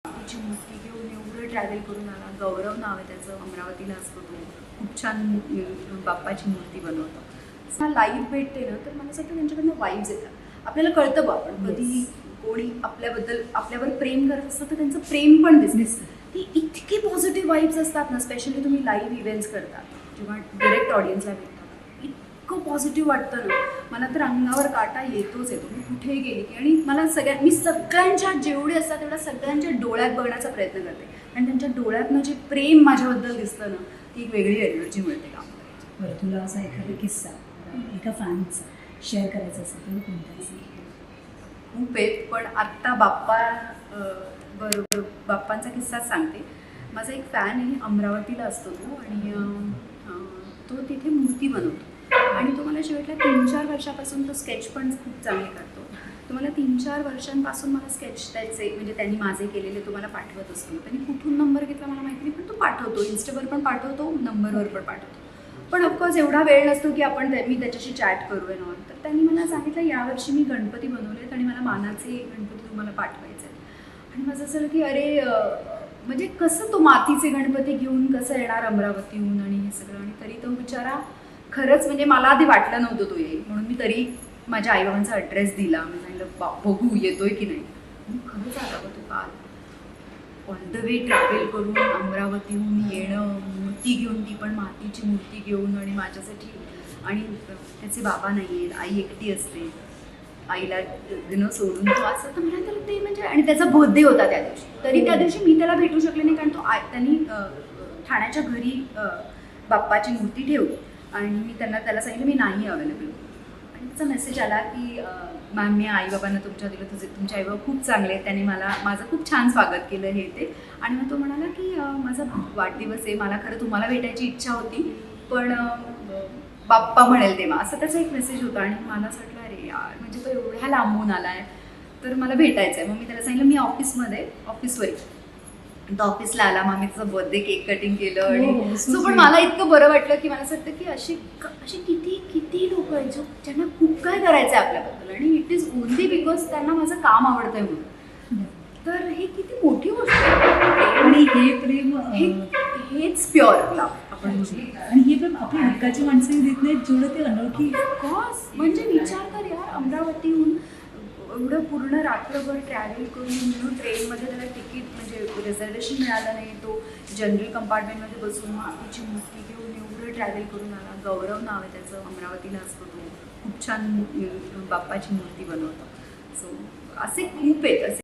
तिची मूर्ती घेऊन एवढं ट्रॅव्हल करून आला. गौरव नाव आहे त्याचं, अमरावतीला असतो तो. खूप छान बाप्पाची मूर्ती बनवतो. लाईव्ह भेटते ना तर मला असं वाटतं त्यांच्याकडनं वाईब्स येतात. आपल्याला कळतं बा आपण कधी कोणी आपल्याबद्दल आपल्यावर प्रेम करत असतं तर त्यांचं प्रेम पण दिसतं. ती इतकी पॉझिटिव्ह वाईब्स असतात ना, स्पेशली तुम्ही लाईव्ह इव्हेंट्स करतात किंवा डिरेक्ट ऑडियन्सला भेटतात, इतकं पॉझिटिव्ह वाटतं ना. मला तर अंगावर काटा येतोच येतो. मी कुठेही गेली की आणि मला मी सगळ्यांच्या जेवढे असतात तेवढ्या सगळ्यांच्या डोळ्यात बघण्याचा प्रयत्न करते आणि त्यांच्या डोळ्यातनं जे प्रेम माझ्याबद्दल दिसतं ना, ती एक वेगळी एनर्जी मिळते काम करायची. बरं, तुला असा एखादा किस्सा एका फॅनचा शेअर करायचा असेल तर कोणता असेल? खूप आहेत, पण आत्ता बरोबर बाप्पांचा किस्साच सांगते. माझा एक फॅन आहे, अमरावतीला असतो तो आणि तो तिथे मूर्ती बनवतो आणि तो मला शेवटल्या 3-4 वर्षापासून तो स्केच पण खूप चांगले करतो. तो मला 3-4 वर्षांपासून मला स्केच त्याचे म्हणजे त्यांनी माझे केलेले तो मला पाठवत असतो. त्यांनी कुठून नंबर घेतला मला माहिती नाही, पण तो पाठवतो. इन्स्टावर पण पाठवतो, नंबरवर पण पाठवतो. पण ऑफकोर्स एवढा वेळ नसतो की मी त्याच्याशी चॅट करू आहे नॉन. तर त्यांनी मला सांगितलं यावर्षी मी गणपती बनवलेत आणि मला मानाचे गणपती तुम्हाला पाठवायचे आहेत. आणि माझं असं की अरे म्हणजे कसं तो मातीचे गणपती घेऊन कसं येणार अमरावतीहून आणि हे सगळं. आणि तरी तो बिचारा खरंच म्हणजे मला आधी वाटलं नव्हतं तो येईल म्हणून. मी तरी माझ्या आईबाबांचा ॲड्रेस दिला. मी सांगितलं बघू येतोय की नाही. आणि खरंच आला तो काल ऑन द वे ट्रॅव्हल करून अमरावतीहून येणं, मूर्ती घेऊन, ती पण मातीची मूर्ती घेऊन आणि माझ्यासाठी. आणि त्याचे बाबा नाही आहेत, आई एकटी असते, आईला सोडून तो असं. तर मला त्याला ते म्हणजे आणि त्याचा बर्थडे होता त्या दिवशी. तरी त्या दिवशी मी त्याला भेटू शकले नाही कारण त्यांनी ठाण्याच्या घरी बाप्पाची मूर्ती ठेवली आणि मी त्याला सांगितलं मी नाही अवेलेबल. आणि त्याचा मेसेज आला की मॅम मी आईबाबांना तुमच्या दिलं, तुमचे आईबाबा खूप चांगले आहेत, त्यांनी माझं खूप छान स्वागत केलं हे ते. आणि मग तो म्हणाला की माझा वाढदिवस आहे, मला खरं तुम्हाला भेटायची इच्छा होती पण बाप्पा म्हणेल तेव्हा, असं त्याचा एक मेसेज होता. आणि मला असं वाटलं अरे यार म्हणजे तो एवढ्या लांबून आला आहे तर मला भेटायचं आहे. मग मी त्याला सांगितलं मी ऑफिसवर तो ऑफिसला आला. मग मी त्याचा बर्थडे केक कटिंग केलं आणि सो पण मला इतकं बरं वाटलं की मला असं वाटतं की अशी किती लोक आहेत ज्यांना खूप काय करायचं आहे आपल्याबद्दल आणि इट इज ओनली बिकॉज त्यांना माझं काम आवडतंय म्हणून. तर हे किती मोठी गोष्ट आहे. आणि हे प्रेम हेच प्युअर लव्ह आपण आणि हे प्रेम आपल्या हक्काची माणसंही देत नाहीत जेवढं ते अनोळखी. ऑफकोर्स म्हणजे विचार कर यार, अमरावतीहून एवढं पूर्ण रात्रभर ट्रॅव्हल करून ट्रेनमध्ये त्याला तिकीट म्हणजे रिझर्वेशन मिळालं नाही. तो जनरल कंपार्टमेंटमध्ये बसून मातीची मूर्ती घेऊन एवढं ट्रॅव्हल करून आला. गौरव नाव आहे त्याचं, अमरावतीला असतो तो. खूप छान बाप्पाची मूर्ती बनवतो. सो असे खूप आहेत असे